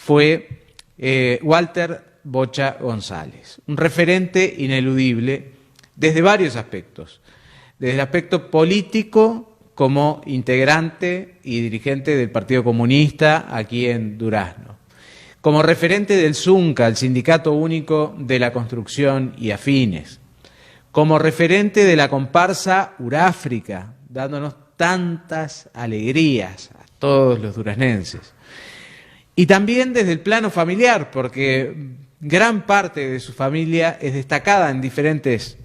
fue Walter Bocha González, un referente ineludible desde varios aspectos, desde el aspecto político como integrante y dirigente del Partido Comunista aquí en Durazno, como referente del ZUNCA, el Sindicato Único de la Construcción y Afines, como referente de la comparsa Uráfrica, dándonos tantas alegrías a todos los duraznenses. Y también desde el plano familiar, porque gran parte de su familia es destacada en diferentes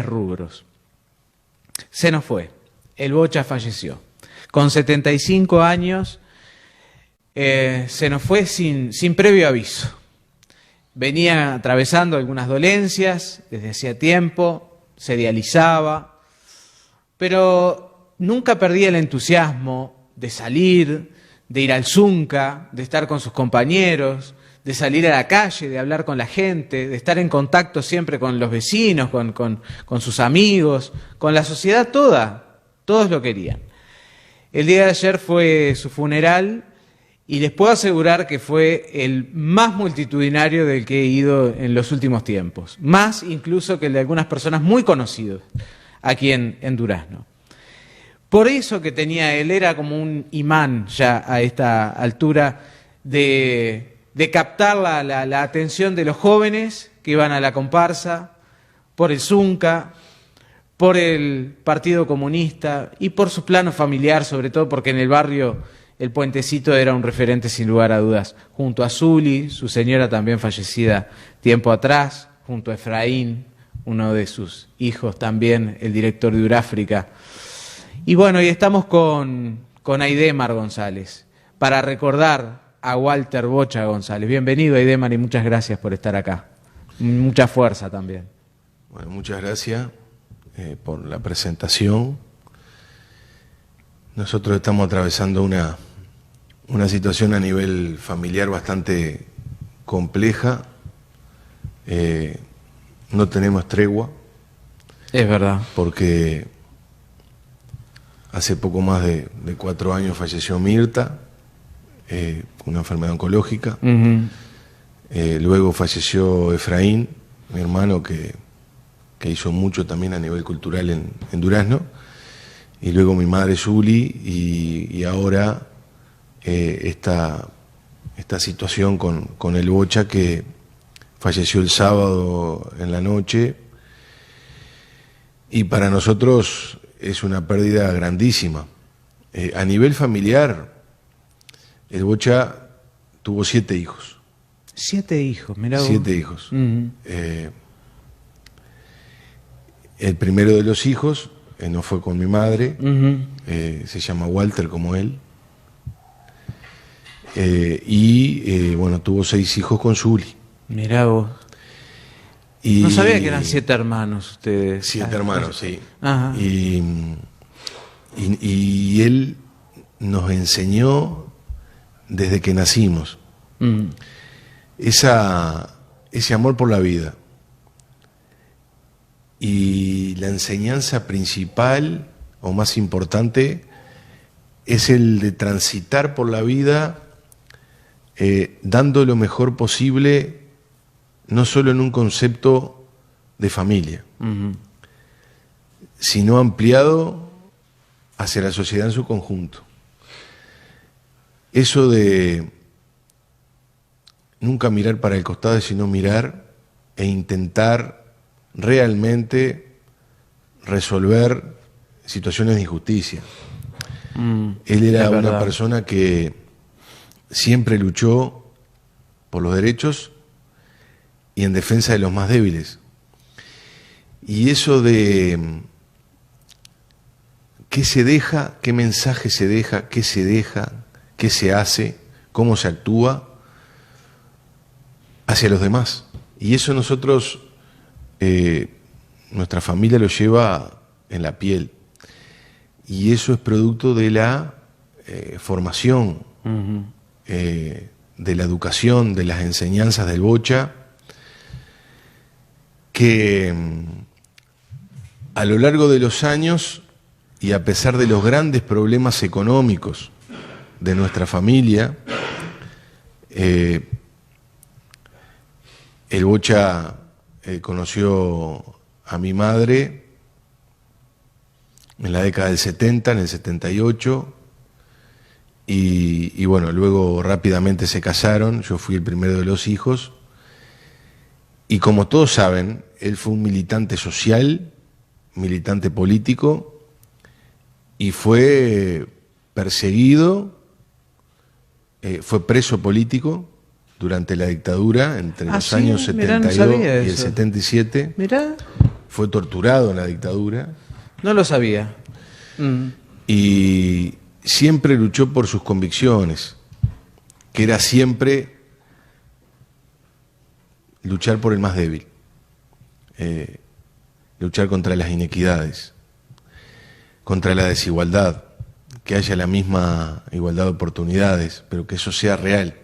rubros. Se nos fue, el Bocha falleció. Con 75 años se nos fue sin previo aviso. Venía atravesando algunas dolencias desde hacía tiempo, se dializaba, pero nunca perdía el entusiasmo de salir, de ir al ZUNCA, de estar con sus compañeros, de salir a la calle, de hablar con la gente, de estar en contacto siempre con los vecinos, con sus amigos, con la sociedad toda. Todos lo querían. El día de ayer fue su funeral y les puedo asegurar que fue el más multitudinario del que he ido en los últimos tiempos. Más incluso que el de algunas personas muy conocidas aquí en Durazno. Por eso que tenía él, era como un imán ya a esta altura de captar la atención de los jóvenes que iban a la comparsa, por el ZUNCA, por el Partido Comunista y por su plano familiar, sobre todo porque en el barrio el Puentecito era un referente sin lugar a dudas, junto a Zuli, su señora también fallecida tiempo atrás, junto a Efraín, uno de sus hijos también, el director de Uráfrica. Y bueno, y estamos con Aidemar González, para recordar a Walter Bocha González. Bienvenido, Aidemar, y muchas gracias por estar acá. Mucha fuerza también. Bueno, muchas gracias por la presentación. Nosotros estamos atravesando una situación a nivel familiar bastante compleja. No tenemos tregua. Es verdad. Porque hace poco más de 4 años falleció Mirta, con una enfermedad oncológica. Luego falleció Efraín, mi hermano, que hizo mucho también a nivel cultural en Durazno. Y luego mi madre Zuli, y ahora esta situación con el Bocha, que falleció el sábado en la noche. Y para nosotros es una pérdida grandísima. A nivel familiar, el Bocha tuvo 7 hijos. 7 hijos, mirá vos. 7 hijos. El primero de los hijos no fue con mi madre, se llama Walter como él. Bueno, tuvo 6 hijos con Zuli. Mirá vos. No sabía que eran 7 hermanos ustedes. 7 hermanos, sí. Ajá. Y él nos enseñó desde que nacimos ese amor por la vida. Y la enseñanza principal o más importante es el de transitar por la vida dando lo mejor posible, no solo en un concepto de familia, sino ampliado hacia la sociedad en su conjunto. Eso de nunca mirar para el costado, sino mirar e intentar realmente resolver situaciones de injusticia. Él era una persona que siempre luchó por los derechos y en defensa de los más débiles. Y eso de qué se deja, qué mensaje se deja, qué se hace, cómo se actúa hacia los demás. Y eso nosotros, nuestra familia lo lleva en la piel. Y eso es producto de la formación, de la educación, de las enseñanzas del Bocha, que a lo largo de los años y a pesar de los grandes problemas económicos de nuestra familia, El Bocha conoció a mi madre en la década del 70, en el 78, y bueno, luego rápidamente se casaron, yo fui el primero de los hijos, y como todos saben, él fue un militante social, militante político, y fue perseguido, fue preso político durante la dictadura, entre los años 72 y el 77. Mirá. Fue torturado en la dictadura. No lo sabía. Y siempre luchó por sus convicciones, que era siempre luchar por el más débil, luchar contra las inequidades, contra la desigualdad, que haya la misma igualdad de oportunidades, pero que eso sea real.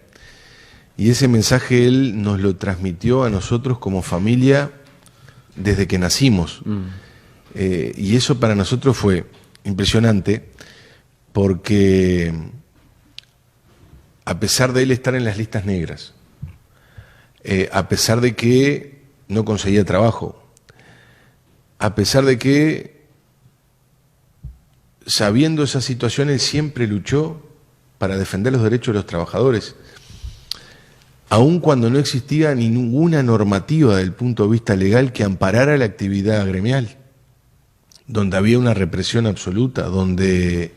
Y ese mensaje él nos lo transmitió a nosotros como familia desde que nacimos. Y eso para nosotros fue impresionante, porque a pesar de él estar en las listas negras, a pesar de que no conseguía trabajo, a pesar de que, sabiendo esa situación, él siempre luchó para defender los derechos de los trabajadores, aun cuando no existía ninguna normativa desde el punto de vista legal que amparara la actividad gremial, donde había una represión absoluta, donde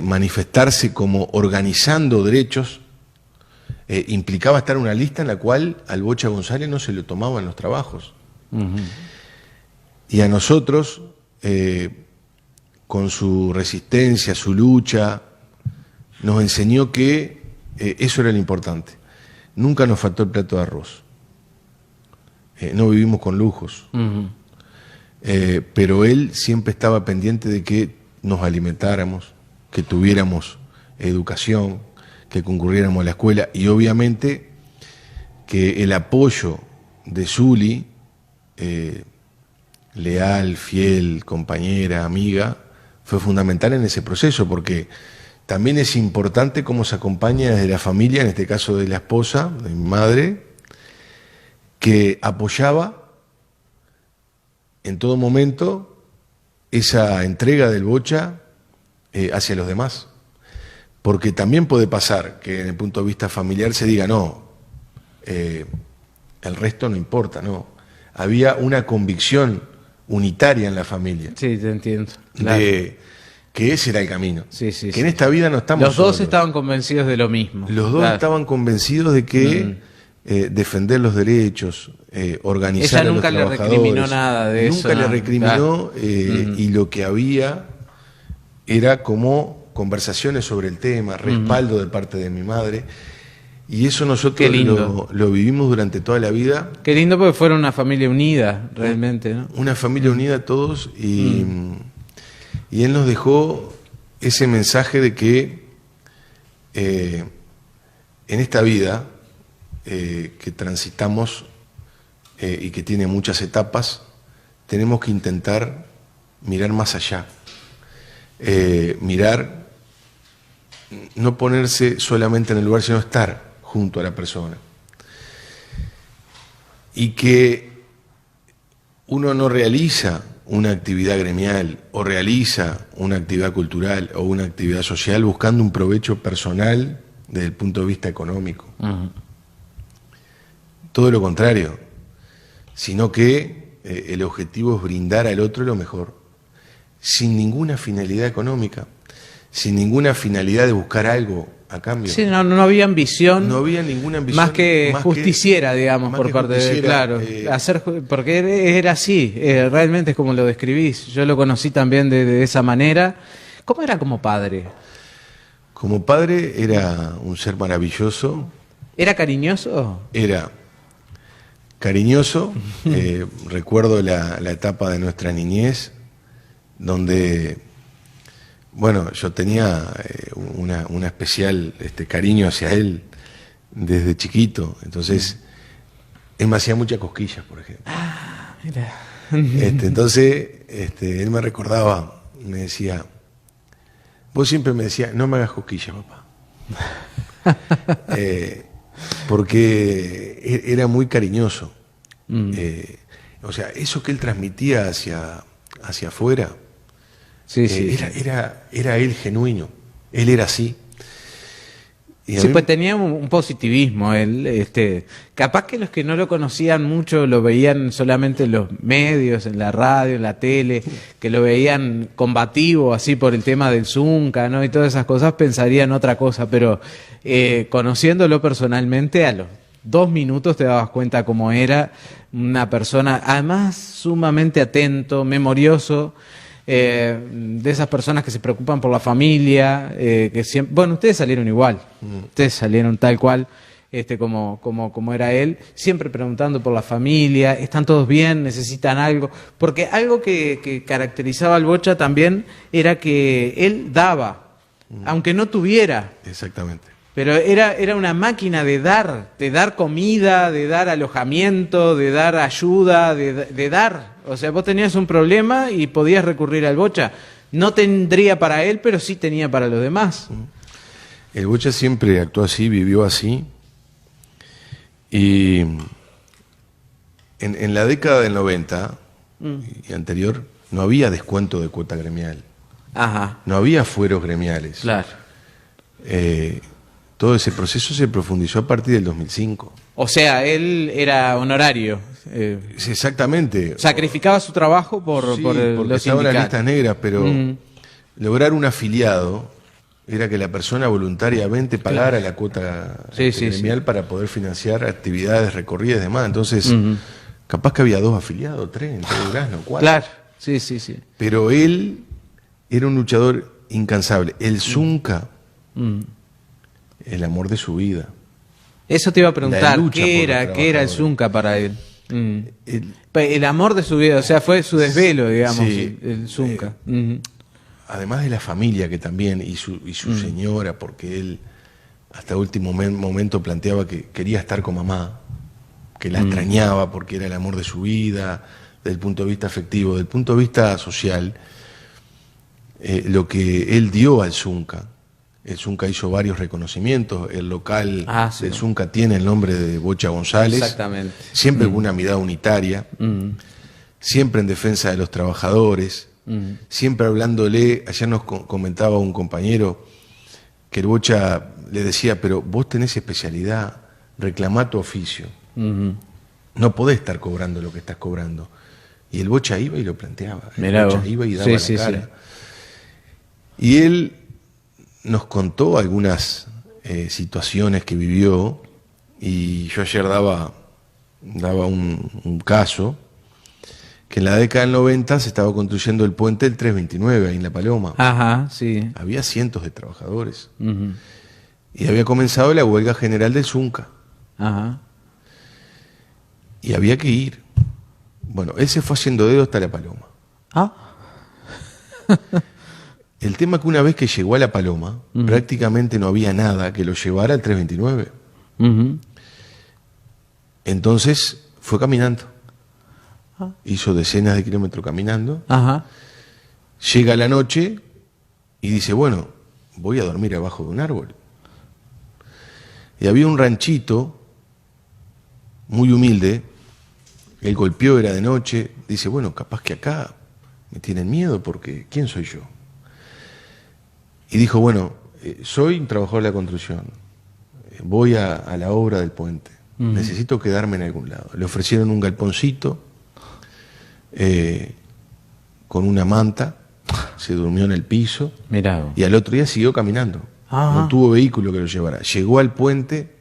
manifestarse como organizando derechos implicaba estar en una lista en la cual al Bocha González no se lo tomaba en los trabajos. Y a nosotros, con su resistencia, su lucha, nos enseñó que eso era lo importante. Nunca nos faltó el plato de arroz. No vivimos con lujos. Pero él siempre estaba pendiente de que nos alimentáramos, que tuviéramos educación, que concurriéramos a la escuela, y obviamente que el apoyo de Zuli, leal, fiel, compañera, amiga, fue fundamental en ese proceso, porque también es importante cómo se acompaña desde la familia, en este caso de la esposa, de mi madre, que apoyaba en todo momento esa entrega del Bocha hacia los demás. Porque también puede pasar que en el punto de vista familiar se diga, no, el resto no importa, no. Había una convicción unitaria en la familia. Sí, te entiendo. Claro. De que ese era el camino. Sí, sí, que sí. en esta vida no estamos Los dos solos. estaban convencidos de lo mismo. Los dos estaban convencidos de que defender los derechos, organizar Ella a nunca los le trabajadores, recriminó nada de eso. nunca le recriminó, y lo que había era como conversaciones sobre el tema, respaldo de parte de mi madre, y eso nosotros lo vivimos durante toda la vida. Qué lindo, porque fueron una familia unida, realmente, ¿no? Una familia unida todos, y él nos dejó ese mensaje de que en esta vida que transitamos y que tiene muchas etapas, tenemos que intentar mirar más allá, mirar, no ponerse solamente en el lugar, sino estar junto a la persona. Y que uno no realiza una actividad gremial o realiza una actividad cultural o una actividad social buscando un provecho personal desde el punto de vista económico. Todo lo contrario, sino que el objetivo es brindar al otro lo mejor, sin ninguna finalidad económica, sin ninguna finalidad de buscar algo a cambio. Sí, no había ambición. No había ninguna ambición. Más que justiciera, digamos, por parte de... Claro, porque era así, realmente es como lo describís. Yo lo conocí también de esa manera. ¿Cómo era como padre? Como padre era un ser maravilloso. ¿Era cariñoso? Era cariñoso. Recuerdo la etapa de nuestra niñez, donde, bueno, yo tenía una especial cariño hacia él desde chiquito. Entonces, él me hacía muchas cosquillas, por ejemplo. Ah, mira. Entonces, él me recordaba, me decía, vos siempre me decías, no me hagas cosquillas, papá. Porque era muy cariñoso. O sea, eso que él transmitía hacia afuera, Sí, sí. era él genuino, él era así. Y a Sí, mí- pues tenía un positivismo él, capaz que los que no lo conocían mucho lo veían solamente en los medios, en la radio, en la tele, que lo veían combativo así por el tema del Zunca, ¿no? Y todas esas cosas pensarían otra cosa, pero conociéndolo personalmente, a los 2 minutos te dabas cuenta cómo era una persona, además sumamente atento, memorioso. De esas personas que se preocupan por la familia, que siempre, bueno, ustedes salieron igual, ustedes salieron tal cual, como era él, siempre preguntando por la familia, ¿están todos bien? ¿Necesitan algo? Porque algo que caracterizaba al Bocha también era que él daba, aunque no tuviera. Exactamente. Pero era una máquina de dar comida, de dar alojamiento, de dar ayuda, de dar. O sea, vos tenías un problema y podías recurrir al Bocha. No tendría para él, pero sí tenía para los demás. El Bocha siempre actuó así, vivió así. Y en la década del 90 y anterior no había descuento de cuota gremial, Ajá, no había fueros gremiales. claro. Todo ese proceso se profundizó a partir del 2005. O sea, él era honorario. Sí, exactamente. Sacrificaba su trabajo por, Sí, por porque los estaba en las sindicatos. listas negras, pero lograr un afiliado era que la persona voluntariamente pagara la cuota Sí, sí, gremial para poder financiar actividades, recorridas y demás. Entonces, capaz que había 2 afiliados, 3 en todo Durazno, 4. Claro, sí, sí, sí. Pero él era un luchador incansable. El Zunca, el amor de su vida. Eso te iba a La preguntar, lucha por ¿qué los era el trabajadores. Zunca para él? El- El amor de su vida, o sea, fue su desvelo, digamos, Sí. el Zunca. Además de la familia que también, y su señora, porque él hasta último momento planteaba que quería estar con mamá, que la extrañaba porque era el amor de su vida, desde el punto de vista afectivo, desde el punto de vista social, lo que él dio al Zunca. El Zunca hizo varios reconocimientos, el local Sí. del Zunca tiene el nombre de Bocha González, Exactamente. siempre con una mirada unitaria, siempre en defensa de los trabajadores, siempre hablándole. Ayer nos comentaba un compañero que el Bocha le decía, pero vos tenés especialidad, reclamá tu oficio, no podés estar cobrando lo que estás cobrando. Y el Bocha iba y lo planteaba, el Mirá Bocha vos. iba y daba la Sí, sí, cara. sí. Y él nos contó algunas situaciones que vivió, y yo ayer daba un caso, que en la década del 90 se estaba construyendo el puente del 329 ahí en La Paloma. Ajá, sí. Había cientos de trabajadores. Y había comenzado la huelga general del Zunca. Ajá. Y había que ir. Bueno, él se fue haciendo dedo hasta La Paloma. Ah. El tema que una vez que llegó a La Paloma, prácticamente no había nada que lo llevara al 329. Entonces fue caminando. Hizo decenas de kilómetros caminando. Ajá. Llega la noche y dice, bueno, voy a dormir abajo de un árbol. Y había un ranchito muy humilde. Él golpeó, era de noche. Dice, bueno, capaz que acá me tienen miedo porque ¿quién soy yo? Y dijo, bueno, soy un trabajador de la construcción, voy a la obra del puente, necesito quedarme en algún lado. Le ofrecieron un galponcito con una manta, se durmió en el piso. Mirá vos. Y al otro día siguió caminando. Ajá. No tuvo vehículo que lo llevara. Llegó al puente,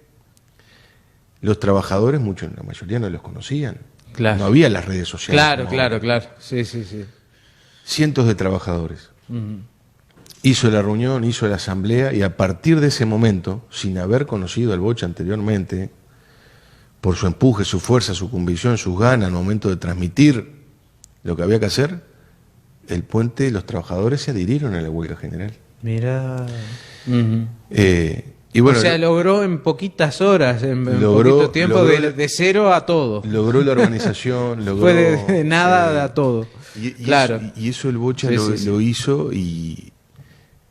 los trabajadores, muchos, la mayoría no los conocían. Claro. No había las redes sociales. Claro, como claro, ahora. claro. Sí, sí, sí. Cientos de trabajadores. Hizo la reunión, hizo la asamblea, y a partir de ese momento, sin haber conocido al Bocha anteriormente, por su empuje, su fuerza, su convicción, sus ganas al momento de transmitir lo que había que hacer, el puente, los trabajadores se adhirieron a la huelga general. Mirá. Y bueno, o sea, logró en poquitas horas, en logró- poquito tiempo, logró- de cero a todo. logró la organización, logró... Fue de nada a todo. Y Claro. eso el Bocha Sí, lo, sí, sí. lo hizo, y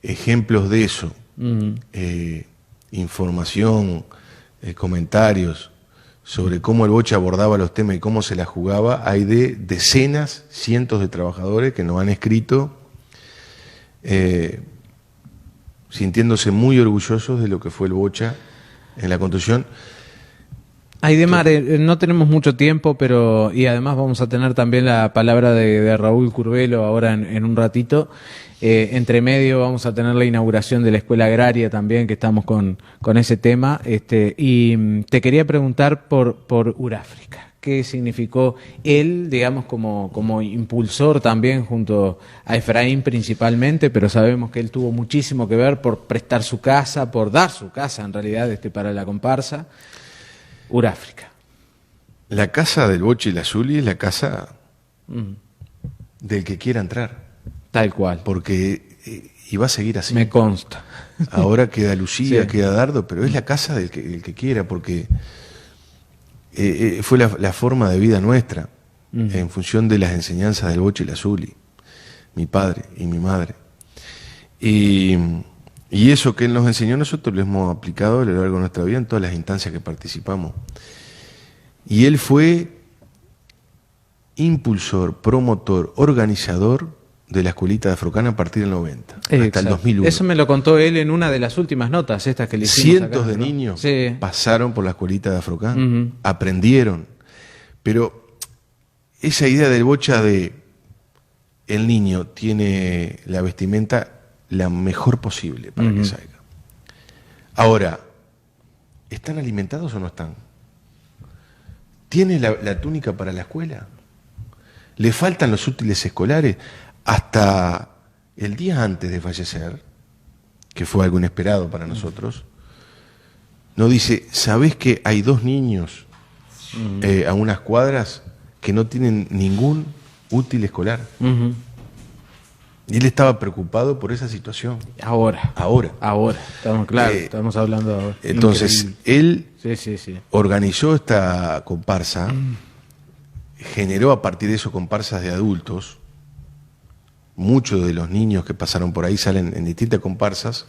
ejemplos de eso información, comentarios sobre cómo el Bocha abordaba los temas y cómo se la jugaba, hay de decenas, cientos de trabajadores que nos han escrito sintiéndose muy orgullosos de lo que fue el Bocha en la construcción. Aidemar, no tenemos mucho tiempo, pero y además vamos a tener también la palabra de Raúl Curbelo ahora en un ratito. Entre medio vamos a tener la inauguración de la escuela agraria también, que estamos con ese tema. Y te quería preguntar por Uráfrica. ¿Qué significó él, digamos, como impulsor también junto a Efraín principalmente? Pero sabemos que él tuvo muchísimo que ver por prestar su casa, por dar su casa en realidad para la comparsa. Uráfrica. La casa del Bocha y la Zuli es la casa del que quiera entrar. Tal cual. Porque y va a seguir así. Me consta. Ahora queda Lucía, Sí. queda Dardo, pero es la casa del que quiera, porque fue la forma de vida nuestra, en función de las enseñanzas del Bocha y la Zuli, mi padre y mi madre. Y eso que él nos enseñó, nosotros lo hemos aplicado a lo largo de nuestra vida en todas las instancias que participamos. Y él fue impulsor, promotor, organizador de la escuelita de Afrocán a partir del 90, hasta el 2001. Eso me lo contó él en una de las últimas notas, estas que le hicimos Cientos acá, de ¿no? niños Sí. pasaron por la escuelita de Afrocán, aprendieron. Pero esa idea del Bocha de el niño tiene la vestimenta la mejor posible para que salga. Ahora, ¿están alimentados o no están? ¿Tiene la túnica para la escuela? ¿Le faltan los útiles escolares? Hasta el día antes de fallecer, que fue algo inesperado para nosotros, nos dice, ¿sabés que hay 2 niños a unas cuadras que no tienen ningún útil escolar? Y él estaba preocupado por esa situación. Ahora, estamos claros, estamos hablando ahora. Entonces, Increíble. él Sí. organizó esta comparsa, generó a partir de eso comparsas de adultos. Muchos de los niños que pasaron por ahí salen en distintas comparsas.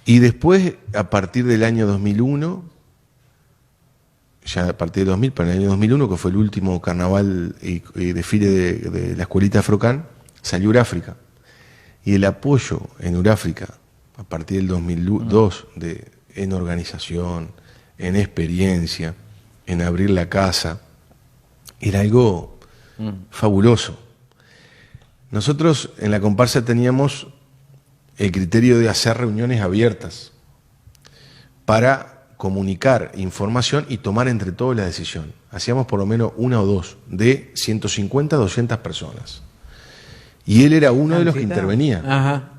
Y después, a partir del año 2001, ya a partir del 2000, para el año 2001, que fue el último carnaval y desfile de la escuelita Afrocán, salió Uráfrica. Y el apoyo en Uráfrica, a partir del 2002, en organización, en experiencia, en abrir la casa, era algo fabuloso. Nosotros en la comparsa teníamos el criterio de hacer reuniones abiertas para comunicar información y tomar entre todos la decisión. Hacíamos por lo menos 1 o 2 de 150 a 200 personas. Y él era uno de los que intervenía,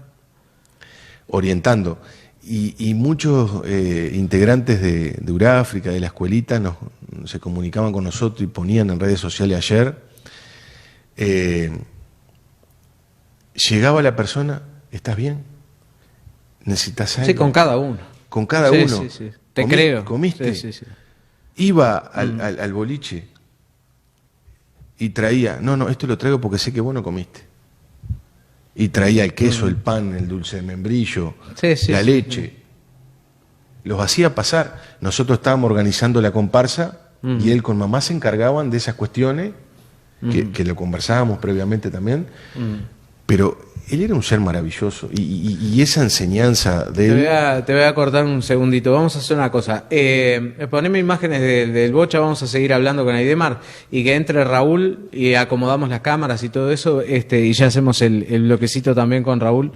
orientando. Y muchos integrantes de Uráfrica, de la escuelita, se comunicaban con nosotros y ponían en redes sociales ayer. Llegaba la persona, ¿estás bien? ¿Necesitas algo? Sí, con cada uno. Con cada uno. Sí. Te creo. ¿Comiste? Sí. Iba al boliche y traía, no, esto lo traigo porque sé que vos no comiste. Y traía el queso, el pan, el dulce de membrillo, la leche. Los hacía pasar. Nosotros estábamos organizando la comparsa y él con mamá se encargaban de esas cuestiones, que lo conversábamos previamente también. Pero él era un ser maravilloso y esa enseñanza de él... Te voy a cortar un segundito. Vamos a hacer una cosa. Poneme imágenes del Bocha, vamos a seguir hablando con Aidemar y que entre Raúl y acomodamos las cámaras y todo eso y ya hacemos el bloquecito también con Raúl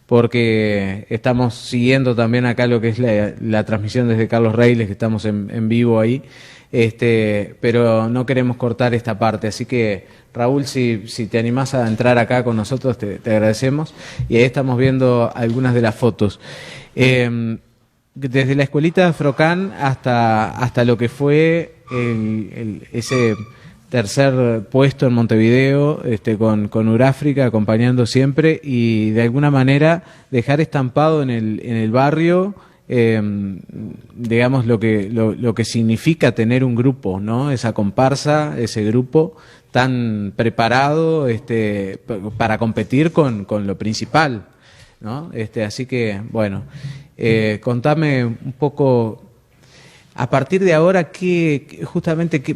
porque estamos siguiendo también acá lo que es la transmisión desde Carlos Reiles, que estamos en vivo ahí. Pero no queremos cortar esta parte, así que Raúl, si te animás a entrar acá con nosotros, te agradecemos. Y ahí estamos viendo algunas de las fotos. Desde la escuelita de Afrocán hasta lo que fue ese tercer puesto en Montevideo, con Uráfrica acompañando siempre, y de alguna manera dejar estampado en el barrio digamos lo que significa tener un grupo, ¿no? Esa comparsa, ese grupo tan preparado para competir con lo principal, ¿no? Así que, bueno, contame un poco, a partir de ahora,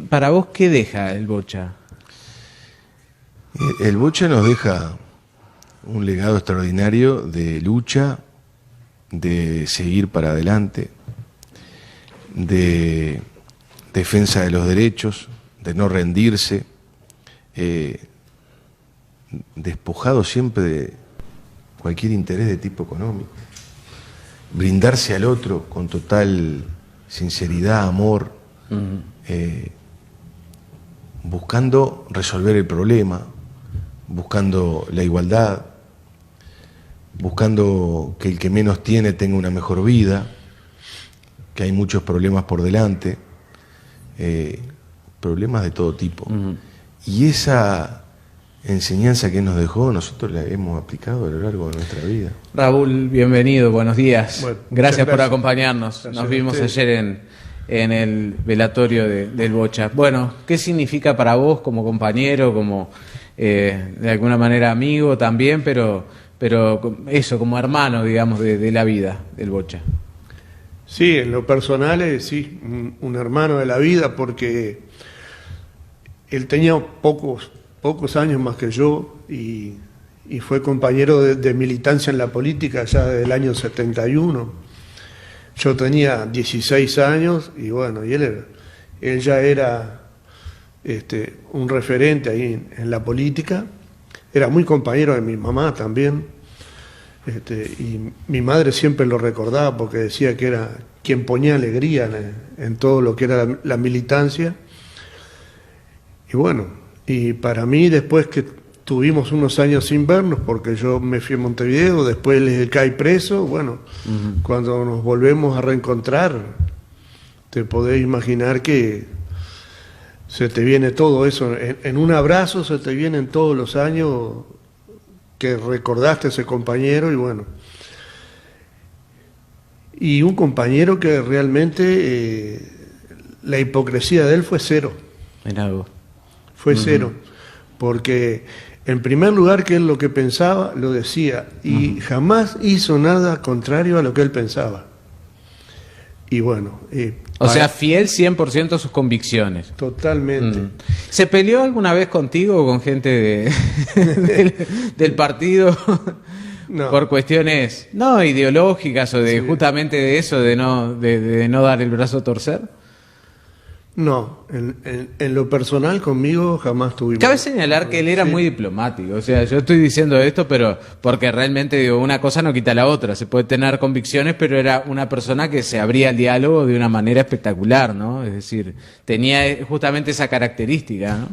para vos, ¿qué deja el Bocha? El Bocha nos deja un legado extraordinario de lucha, de seguir para adelante, de defensa de los derechos, de no rendirse, despojado siempre de cualquier interés de tipo económico, brindarse al otro con total sinceridad, amor, buscando resolver el problema, buscando la igualdad, buscando que el que menos tiene tenga una mejor vida, que hay muchos problemas por delante, problemas de todo tipo. Y esa enseñanza que nos dejó, nosotros la hemos aplicado a lo largo de nuestra vida. Raúl, bienvenido, buenos días. Bueno, gracias por acompañarnos. Gracias. Nos vimos ayer en el velatorio del Bocha. Bueno, ¿qué significa para vos como compañero, como de alguna manera amigo también, pero eso, como hermano, digamos, de la vida del Bocha? Sí, en lo personal, sí, un hermano de la vida, porque él tenía pocos años más que yo y fue compañero de militancia en la política ya desde el año 71. Yo tenía 16 años y bueno, y él ya era un referente ahí en la política. Era muy compañero de mi mamá también. Y mi madre siempre lo recordaba porque decía que era quien ponía alegría en todo lo que era la militancia. Y bueno, y para mí, después que tuvimos unos años sin vernos, porque yo me fui a Montevideo, después él cae preso, bueno, cuando nos volvemos a reencontrar, te podés imaginar que se te viene todo eso, en un abrazo se te vienen todos los años que recordaste a ese compañero, y bueno, y un compañero que realmente la hipocresía de él fue cero. Mirá vos. Fue cero, porque en primer lugar que él lo que pensaba lo decía y jamás hizo nada contrario a lo que él pensaba. Y bueno... o sea, fiel 100% a sus convicciones. Totalmente. ¿Se peleó alguna vez contigo o con gente del partido? No. Por cuestiones no ideológicas o de justamente de eso, de no dar el brazo a torcer. No, en lo personal conmigo jamás tuvimos... Cabe señalar que él era muy diplomático, o sea, yo estoy diciendo esto, pero porque realmente digo, una cosa no quita la otra, se puede tener convicciones, pero era una persona que se abría al diálogo de una manera espectacular, ¿no? Es decir, tenía justamente esa característica, ¿no?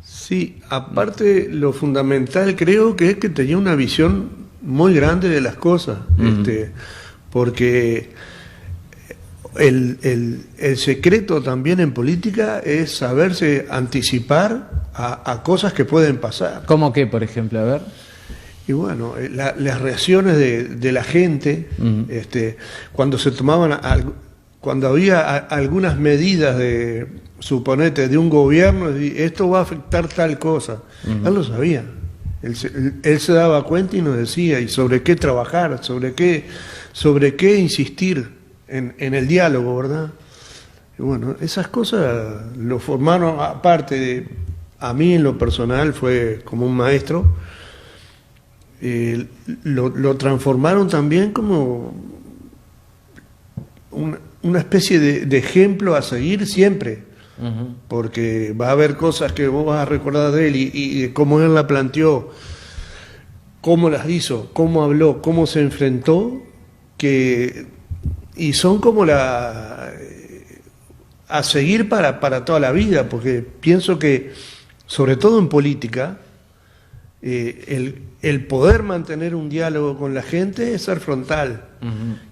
Sí, aparte lo fundamental creo que es que tenía una visión muy grande de las cosas, porque... El secreto también en política es saberse anticipar a cosas que pueden pasar. ¿Cómo qué, por ejemplo? A ver. Y bueno, las reacciones de la gente, cuando se tomaban, cuando había algunas medidas de, suponete, de un gobierno, esto va a afectar tal cosa. Él lo sabía. Él se daba cuenta y nos decía, y sobre qué trabajar, sobre qué insistir. En el diálogo, ¿verdad? Y bueno, esas cosas lo formaron, aparte a mí en lo personal fue como un maestro, lo transformaron también como una especie de ejemplo a seguir siempre, porque va a haber cosas que vos vas a recordar de él y de cómo él la planteó, cómo las hizo, cómo habló, cómo se enfrentó, y son como a seguir para toda la vida, porque pienso que, sobre todo en política, el poder mantener un diálogo con la gente es ser frontal,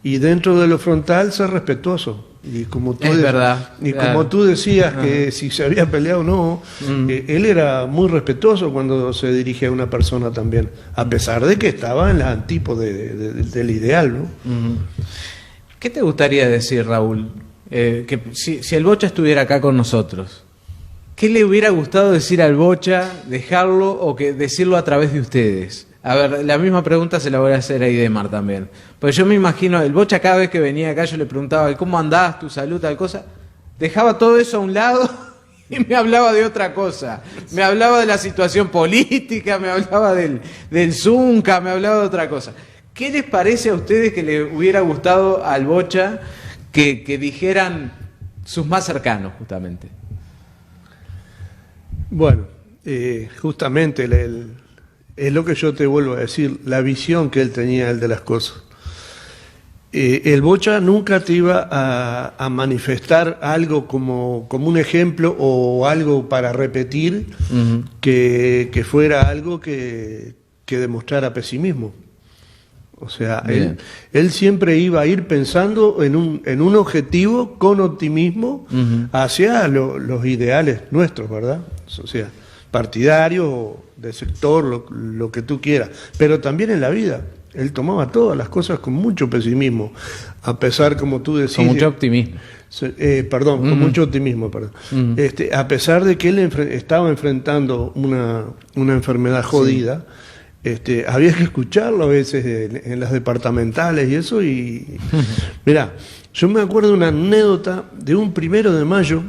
y dentro de lo frontal ser respetuoso. Y como tú, como tú decías que si se había peleado o no, él era muy respetuoso cuando se dirigía a una persona también, a pesar de que estaba en la antípoda del ideal, ¿no? ¿Qué te gustaría decir, Raúl? Que si el Bocha estuviera acá con nosotros, ¿qué le hubiera gustado decir al Bocha, dejarlo o decirlo a través de ustedes? A ver, la misma pregunta se la voy a hacer a Idemar también. Pues yo me imagino, el Bocha cada vez que venía acá yo le preguntaba, ¿cómo andás, tu salud, tal cosa? Dejaba todo eso a un lado y me hablaba de otra cosa. Me hablaba de la situación política, me hablaba del Zunca, me hablaba de otra cosa. ¿Qué les parece a ustedes que le hubiera gustado al Bocha que dijeran sus más cercanos, justamente? Bueno, justamente es lo que yo te vuelvo a decir, la visión que él tenía él de las cosas. El Bocha nunca te iba a manifestar algo como un ejemplo o algo para repetir que fuera algo que demostrara pesimismo. O sea, él siempre iba a ir pensando en un objetivo con optimismo hacia los ideales nuestros, ¿verdad? O sea, partidarios, de sector, lo que tú quieras, pero también en la vida. Él tomaba todas las cosas con mucho pesimismo, a pesar, como tú decís... Con mucho optimismo. Con mucho optimismo, perdón. A pesar de que él estaba enfrentando una enfermedad jodida, había que escucharlo a veces en las departamentales y eso, y... Mirá, yo me acuerdo de una anécdota de un 1 de mayo,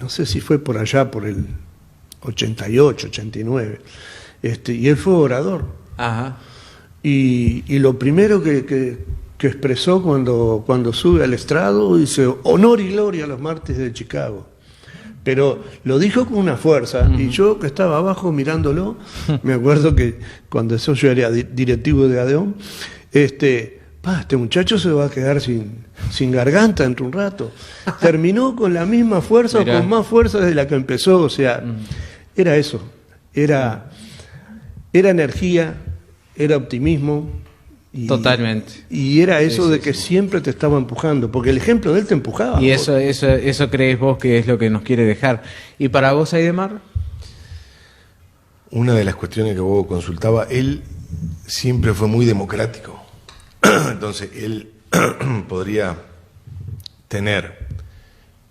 no sé si fue por allá, por el 88, 89, y él fue orador. Ajá. Y lo primero que expresó cuando sube al estrado, dice, honor y gloria a los mártires de Chicago. Pero lo dijo con una fuerza, y yo que estaba abajo mirándolo, me acuerdo que cuando yo era directivo de ADEOM, este muchacho se va a quedar sin garganta dentro de un rato. Terminó con la misma fuerza, Mirá. o con más fuerza desde la que empezó, o sea, era eso, era energía, era optimismo. Totalmente. Y era eso Sí, de que siempre te estaba empujando, porque el ejemplo de él te empujaba. Y eso crees vos que es lo que nos quiere dejar. ¿Y para vos, Aidemar? Una de las cuestiones que vos consultaba, él siempre fue muy democrático. Entonces, él podría tener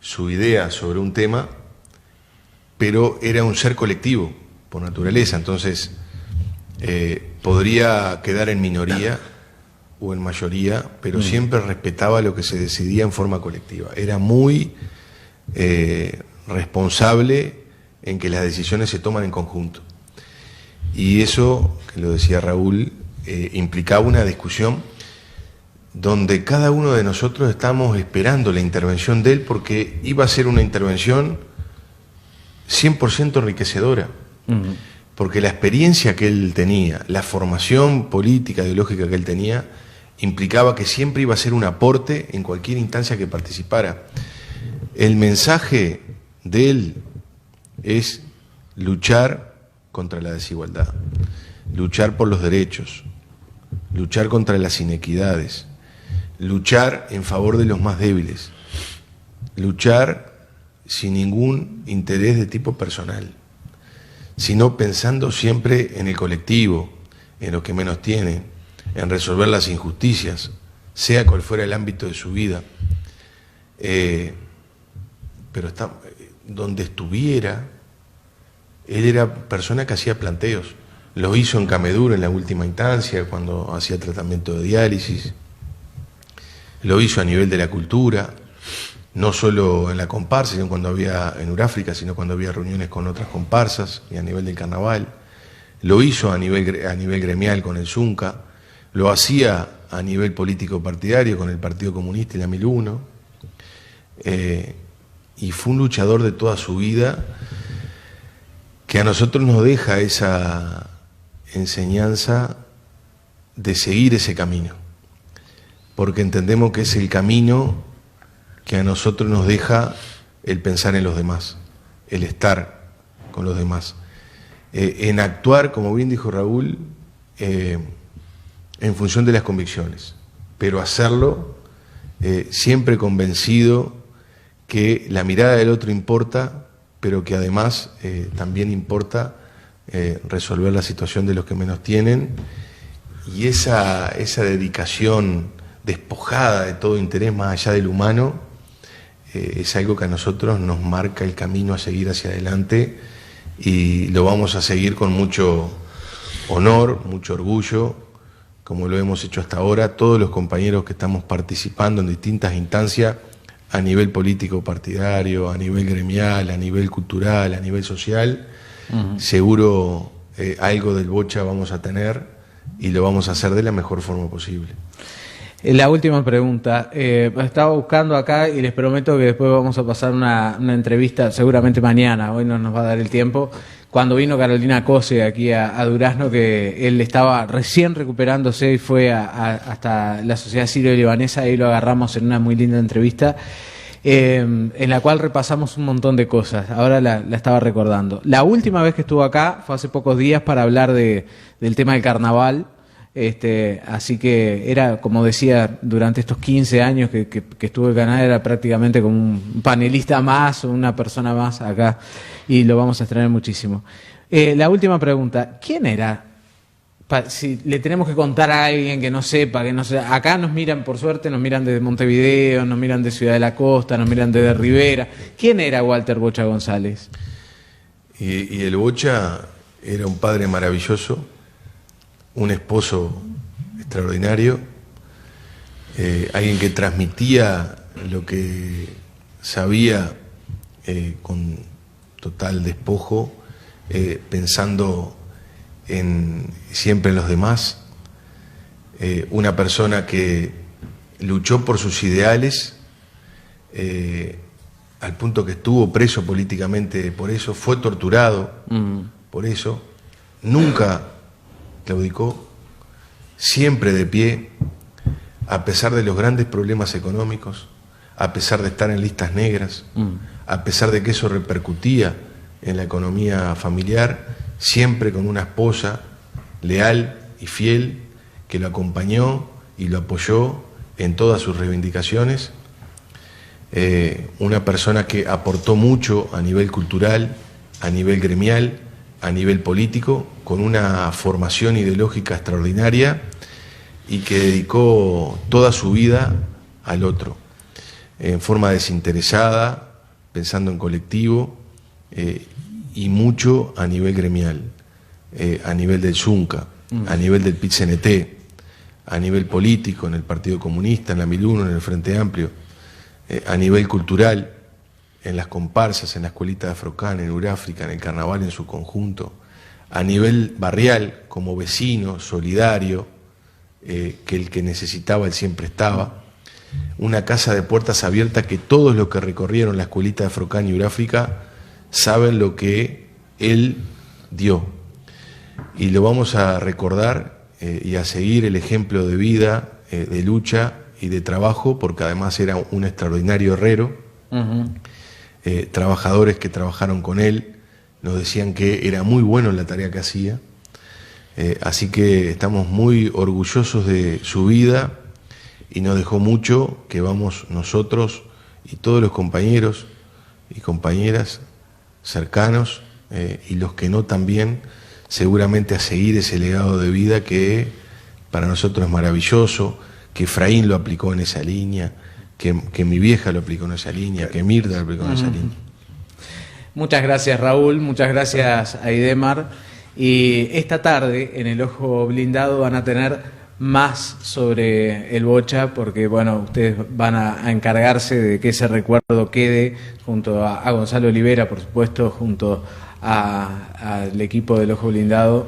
su idea sobre un tema, pero era un ser colectivo, por naturaleza. Entonces, podría quedar en minoría o en mayoría, pero siempre respetaba lo que se decidía en forma colectiva. Era muy responsable en que las decisiones se toman en conjunto. Y eso, que lo decía Raúl, implicaba una discusión donde cada uno de nosotros estamos esperando la intervención de él, porque iba a ser una intervención 100% enriquecedora. Porque la experiencia que él tenía, la formación política, ideológica que él tenía, implicaba que siempre iba a ser un aporte en cualquier instancia que participara. El mensaje de él es luchar contra la desigualdad, luchar por los derechos, luchar contra las inequidades, luchar en favor de los más débiles, luchar sin ningún interés de tipo personal, sino pensando siempre en el colectivo, en los que menos tienen, en resolver las injusticias, sea cual fuera el ámbito de su vida. Pero donde estuviera, él era persona que hacía planteos. Lo hizo en Cameduro en la última instancia, cuando hacía tratamiento de diálisis. Lo hizo a nivel de la cultura, no solo en la comparsa, sino cuando había en Uráfrica, sino cuando había reuniones con otras comparsas y a nivel del carnaval. Lo hizo a nivel gremial con el Zunca, lo hacía a nivel político partidario con el Partido Comunista y la 1001, y fue un luchador de toda su vida, que a nosotros nos deja esa enseñanza de seguir ese camino, porque entendemos que es el camino que a nosotros nos deja el pensar en los demás, el estar con los demás, en actuar, como bien dijo Raúl, en función de las convicciones, pero hacerlo siempre convencido que la mirada del otro importa, pero que además también importa resolver la situación de los que menos tienen, y esa dedicación despojada de todo interés más allá del humano, es algo que a nosotros nos marca el camino a seguir hacia adelante, y lo vamos a seguir con mucho honor, mucho orgullo, como lo hemos hecho hasta ahora, todos los compañeros que estamos participando en distintas instancias a nivel político partidario, a nivel gremial, a nivel cultural, a nivel social. Seguro algo del Bocha vamos a tener y lo vamos a hacer de la mejor forma posible. La última pregunta. Estaba buscando acá y les prometo que después vamos a pasar una entrevista, seguramente mañana, hoy no nos va a dar el tiempo, cuando vino Carolina Cose aquí a Durazno, que él estaba recién recuperándose y fue hasta la Sociedad Sirio-Libanesa, ahí lo agarramos en una muy linda entrevista, en la cual repasamos un montón de cosas. Ahora la estaba recordando. La última vez que estuvo acá fue hace pocos días para hablar del tema del carnaval. Así que era, como decía, durante estos 15 años que estuvo el canal, era prácticamente como un panelista más o una persona más acá, y lo vamos a extrañar muchísimo. La última pregunta, ¿quién era? Si le tenemos que contar a alguien que no sepa, acá nos miran, por suerte, nos miran desde Montevideo, nos miran de Ciudad de la Costa, nos miran desde Rivera. ¿Quién era Walter Bocha González? Y el Bocha era un padre maravilloso, un esposo extraordinario, alguien que transmitía lo que sabía con total despojo, pensando siempre en los demás, una persona que luchó por sus ideales, al punto que estuvo preso políticamente por eso, fue torturado por eso, nunca claudicó, siempre de pie, a pesar de los grandes problemas económicos, a pesar de estar en listas negras, a pesar de que eso repercutía en la economía familiar, siempre con una esposa leal y fiel que lo acompañó y lo apoyó en todas sus reivindicaciones. Una persona que aportó mucho a nivel cultural, a nivel gremial, a nivel político, con una formación ideológica extraordinaria y que dedicó toda su vida al otro, en forma desinteresada, pensando en colectivo, y mucho a nivel gremial, a nivel del Zunca, a nivel del PIT-CNT, a nivel político, en el Partido Comunista, en la Miluno, en el Frente Amplio, a nivel cultural, en las comparsas, en la escuelita de Afrocán, en Uráfrica, en el carnaval en su conjunto, a nivel barrial, como vecino, solidario, que el que necesitaba, él siempre estaba. Una casa de puertas abiertas que todos los que recorrieron la escuelita de Afrocán y Uráfrica saben lo que él dio. Y lo vamos a recordar y a seguir el ejemplo de vida, de lucha y de trabajo, porque además era un extraordinario herrero. Trabajadores que trabajaron con él nos decían que era muy bueno en la tarea que hacía, así que estamos muy orgullosos de su vida y nos dejó mucho que vamos nosotros y todos los compañeros y compañeras cercanos y los que no también, seguramente a seguir ese legado de vida que para nosotros es maravilloso, que Efraín lo aplicó en esa línea, que mi vieja lo aplicó en esa línea, que Mirta lo aplicó en esa línea. Muchas gracias, Raúl, muchas gracias a Idemar. Y esta tarde en el Ojo Blindado van a tener más sobre el Bocha, porque bueno, ustedes van a encargarse de que ese recuerdo quede junto a Gonzalo Olivera, por supuesto, junto al equipo del Ojo Blindado.